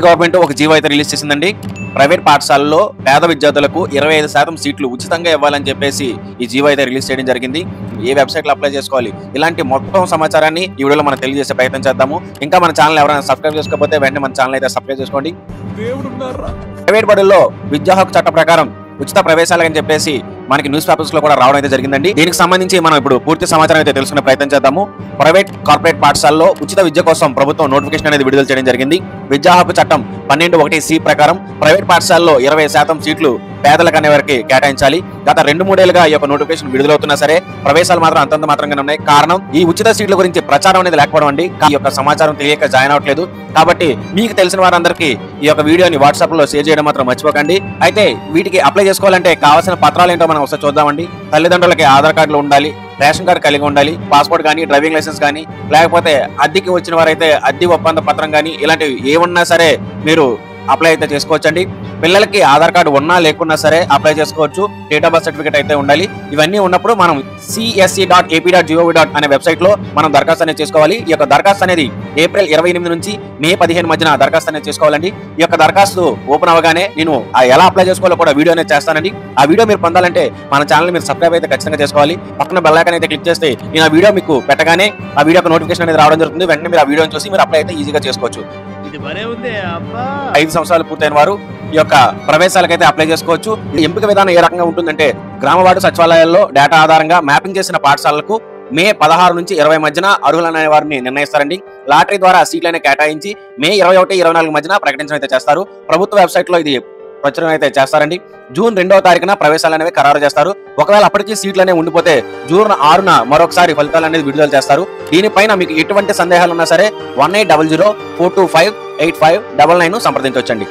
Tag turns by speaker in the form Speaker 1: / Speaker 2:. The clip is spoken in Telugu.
Speaker 1: గవర్నమెంట్ ఒక జీవో అయితే రిలీజ్ చేసిందండి. ప్రైవేట్ పాఠశాలలో పేద విద్యార్థులకు 25% సీట్లు ఉచితంగా ఇవ్వాలని చెప్పేసి ఈ జీవో అయితే రిలీజ్ చేయడం జరిగింది. ఏ వెబ్సైట్ లో అప్లై చేసుకోవాలి, ఇలాంటి మొత్తం సమాచారాన్ని ఈ వీడియోలో మనం తెలియజేసే ప్రయత్నం చేద్దాము. ఇంకా మన ఛానల్ ఎవరైనా సబ్స్క్రైబ్ చేసుకోకపోతే వెంటనే మన ఛానల్ అయితే సబ్స్క్రైబ్ చేసుకోండి. ప్రైవేట్ బడుల్లో విద్యా హక్కు చట్ట ప్రకారం ఉచిత ప్రవేశాలు అని చెప్పేసి మనకి న్యూస్ పేపర్స్ లో కూడా రావడం అయితే జరిగిందండి. దీనికి సంబంధించి మనం ఇప్పుడు పూర్తి సమాచారం అయితే తెలుసుకునే ప్రయత్నం చేద్దాము. ప్రైవేట్ కార్పొరేట్ పాఠశాలలో ఉచిత విద్య కోసం ప్రభుత్వం నోటిఫికేషన్ అనేది విడుదల చేయడం జరిగింది. విద్యా హక్కు చట్టం 12(1)(c) ప్రకారం ప్రైవేట్ పాఠశాలలో 20% సీట్లు పేదలకు అనే వారికి కేటాయించాలి. గత 2-3 ఏళ్లుగా ఈ యొక్క నోటిఫికేషన్ విడుదలవుతున్నా సరే ప్రవేశాలు మాత్రం అంతంత మాత్రంగానే ఉన్నాయి. కారణం ఈ ఉచిత సీట్ల గురించి ప్రచారం అనేది లేకపోవడం అండి. ఈ యొక్క సమాచారం తెలియక జాయిన్ అవ్వట్లేదు. కాబట్టి మీకు తెలిసిన వారందరికీ ఈ యొక్క వీడియోని వాట్సాప్ లో షేర్ చేయడం మాత్రం మర్చిపోకండి. అయితే వీటికి అప్లై చేసుకోవాలంటే కావాల్సిన పత్రాలు ఏంటో మనం ఒకసారి చూద్దామండి. తల్లిదండ్రులకి ఆధార్ కార్డులు ఉండాలి, రేషన్ కార్డు కలిగి ఉండాలి, పాస్పోర్ట్ కానీ, డ్రైవింగ్ లైసెన్స్ కానీ, లేకపోతే అద్దెకి వచ్చిన వారైతే అద్దె ఒప్పంద పత్రం కానీ, ఇలాంటివి ఏమున్నా సరే మీరు అప్లై అయితే చేసుకోవచ్చండి. పిల్లలకి ఆధార్ కార్డు ఉన్నా లేకున్నా సరే అప్లై చేసుకోవచ్చు. డేట్ ఆఫ్ బర్త్ సర్టిఫికేట్ అయితే ఉండాలి. ఇవన్నీ ఉన్నప్పుడు మనం cse.ap.gov. అనే వెబ్సైట్ లో మనం దరఖాస్తు అనేది చేసుకోవాలి. ఈ యొక్క దరఖాస్తు అనేది ఏప్రిల్ 28 నుంచి మే 15 మధ్యన దరఖాస్తు అనేది చేసుకోవాలండి. ఈ యొక్క దరఖాస్తు ఓపెన్ అవగానే నేను ఎలా అప్లై చేసుకోవాలో కూడా వీడియో అనేది చేస్తానండి. ఆ వీడియో మీరు పొందాలంటే మన ఛానల్ మీరు సబ్స్క్రైబ్ అయితే ఖచ్చితంగా చేసుకోవాలి. పక్కన బెల్ ఐకాన్ అయితే క్లిక్ చేస్తే నేను ఆ వీడియో మీకు పెట్టగానే ఆ వీడియోకి నోటిఫికేషన్ అనేది రావడం జరుగుతుంది. వెంటనే మీరు ఆ వీడియోని చూసి మీరు అప్లై అయితే ఈజీగా చేసుకోవచ్చు. 5 సంవత్సరాలు పూర్తయిన వారు ఈ యొక్క ప్రవేశాలకైతే అప్లై చేసుకోవచ్చు. ఎంపిక విధానం ఏ రకంగా ఉంటుందంటే గ్రామవార్డు సచివాలయాల్లో డేటా ఆధారంగా మ్యాపింగ్ చేసిన పాఠశాలలకు మే 16 నుంచి 20 మధ్యన అర్హులనే వారిని నిర్ణయిస్తారండి. లాటరీ ద్వారా సీట్లను కేటాయించి మే 21-24 మధ్యన ప్రకటించడం అయితే చేస్తారు. ప్రభుత్వ వెబ్సైట్ లో ఇది ప్రచురణ అయితే చేస్తారండి. జూన్ 2వ తారీఖున ప్రవేశాలు అనేవి ఖరారు చేస్తారు. ఒకవేళ అప్పటికీ సీట్లు అనేవి ఉండిపోతే జూన్ 6న మరొకసారి ఫలితాలు అనేది విడుదల చేస్తారు. దీనిపైన మీకు ఎటువంటి సందేహాలు ఉన్నా సరే 1800-425-8599 సంప్రదించవచ్చండి.